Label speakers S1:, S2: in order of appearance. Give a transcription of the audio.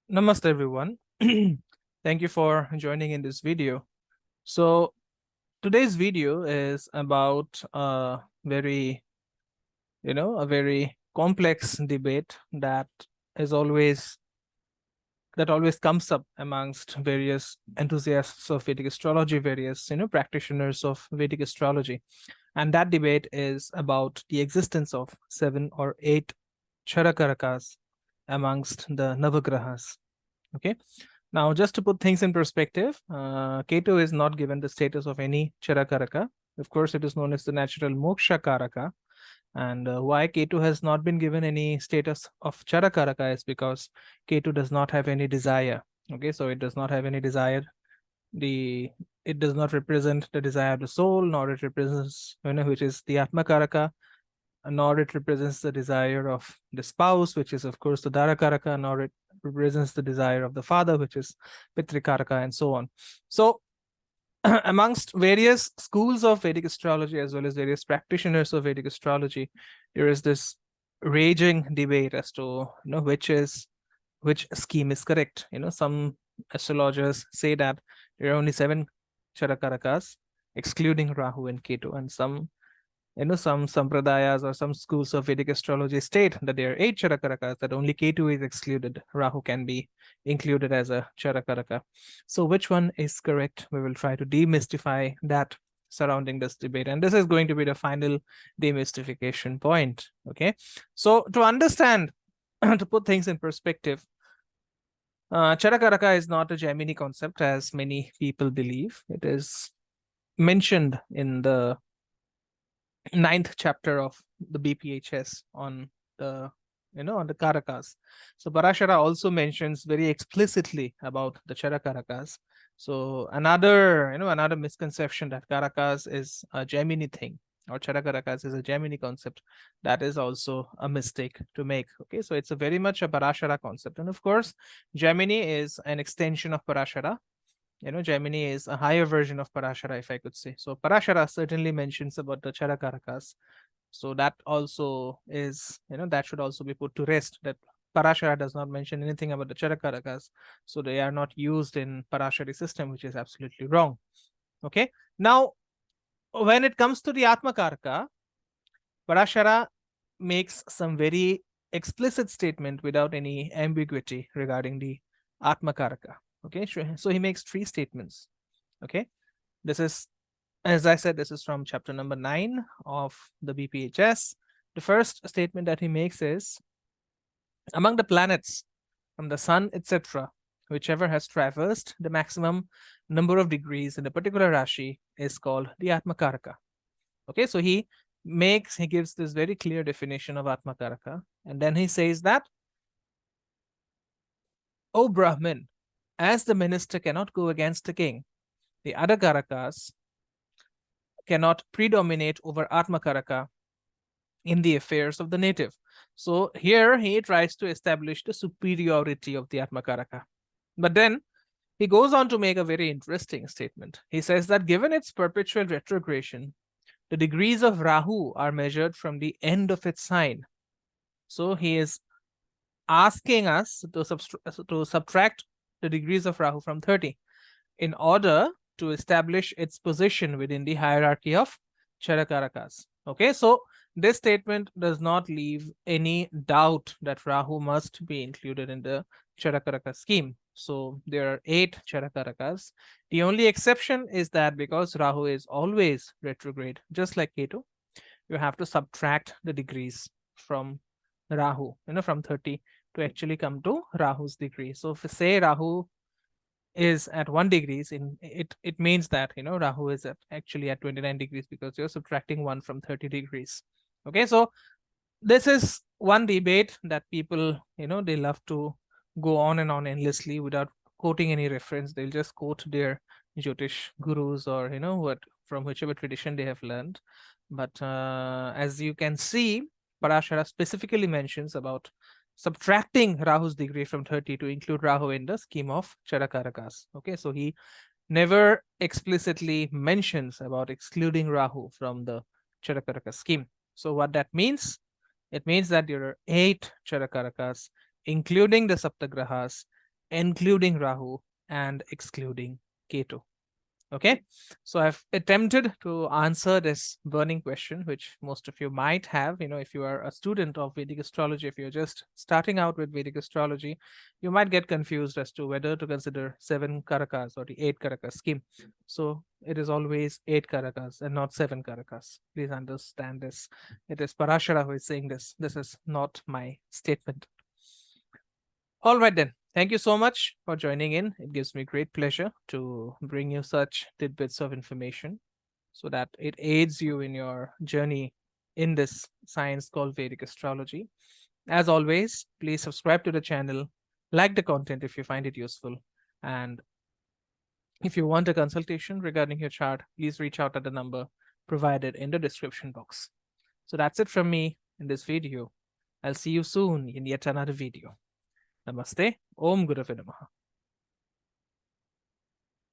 S1: Namaste everyone. Thank you for joining in this video. So today's video is about a very, a very complex debate is always that always comes up amongst various enthusiasts of Vedic astrology, various, practitioners of Vedic astrology. And that debate is about the existence of 7 or 8 Charakarakas amongst the Navagrahas. Okay. Now, just to put things in perspective, Ketu is not given the status of any Charakaraka. Of course, it is known as the natural Moksha Karaka. And why Ketu has not been given any status of Charakaraka is because Ketu does not have any desire. Okay, so it does not have any desire. It does not represent the desire of the soul, nor it represents, which is the Atmakaraka, nor it represents the desire of the spouse, which is of course the Dharakaraka, nor it represents the desire of the father, which is Pitrikaraka, and so on. So amongst various schools of Vedic astrology, as well as various practitioners of Vedic astrology, there is this raging debate as to which scheme is correct. Some astrologers say that there are only 7 Charakarakas, excluding Rahu and Ketu, and some sampradayas or some schools of Vedic astrology state that there are 8 Charakarakas, that only Ketu is excluded. Rahu can be included as a Charakaraka. So which one is correct? We will try to demystify that surrounding this debate. And this is going to be the final demystification point. Okay. So to understand, to put things in perspective, Charakaraka is not a Jaimini concept as many people believe. It is mentioned in the 9th chapter of the BPHS on the Karakas. So Parashara also mentions very explicitly about the Charakarakas. So another misconception that Karakas is a Gemini thing, or Charakarakas is a Gemini concept, that is also a mistake to make. Okay, so it's a very much a Parashara concept, and of course Gemini is an extension of Parashara. Gemini is a higher version of Parashara, if I could say. So Parashara certainly mentions about the Charakarakas. So that also is, that should also be put to rest, that Parashara does not mention anything about the Charakarakas. So they are not used in Parashari system, which is absolutely wrong. Okay. Now, when it comes to the Atmakaraka, Parashara makes some very explicit statement without any ambiguity regarding the Atmakaraka. Okay, so he makes 3 statements. Okay, this is, as I said, this is from chapter number 9 of the BPHS. The first statement that he makes is, among the planets from the sun, etc., whichever has traversed the maximum number of degrees in a particular Rashi is called the Atmakaraka. Okay, so he gives this very clear definition of Atmakaraka, and then he says that, O Brahmin, as the minister cannot go against the king, the other Karakas cannot predominate over Atmakaraka in the affairs of the native. So here he tries to establish the superiority of the Atmakaraka. But then he goes on to make a very interesting statement. He says that given its perpetual retrogression, the degrees of Rahu are measured from the end of its sign. So he is asking us to subtract the degrees of Rahu from 30 in order to establish its position within the hierarchy of Charakarakas. Okay, so this statement does not leave any doubt that Rahu must be included in the Charakaraka scheme. So there are 8 Charakarakas. The only exception is that because Rahu is always retrograde, just like Ketu, you have to subtract the degrees from Rahu, from 30 to actually come to Rahu's degree. So if say Rahu is at 1 degrees, it means that Rahu is actually at 29 degrees because you're subtracting 1 from 30 degrees. Okay, so this is one debate that people they love to go on and on endlessly without quoting any reference. They'll just quote their jyotish gurus or what from whichever tradition they have learned. But as you can see, Parashara specifically mentions about subtracting Rahu's degree from 30 to include Rahu in the scheme of Charakarakas. Okay, so he never explicitly mentions about excluding Rahu from the Charakaraka scheme. So what that means? It means that there are 8 Charakarakas, including the Saptagrahas, including Rahu and excluding Ketu. Okay, so I've attempted to answer this burning question, which most of you might have. If you are a student of Vedic astrology, if you're just starting out with Vedic astrology, you might get confused as to whether to consider 7 karakas or the 8 karakas scheme. So it is always 8 karakas and not 7 karakas. Please understand this. It is Parashara who is saying this. This is not my statement. All right, then. Thank you so much for joining in. It gives me great pleasure to bring you such tidbits of information so that it aids you in your journey in this science called Vedic astrology. As always, please subscribe to the channel, like the content if you find it useful, and if you want a consultation regarding your chart, please reach out at the number provided in the description box. So that's it from me in this video. I'll see you soon in yet another video. Namaste. Om Gurave Namaha.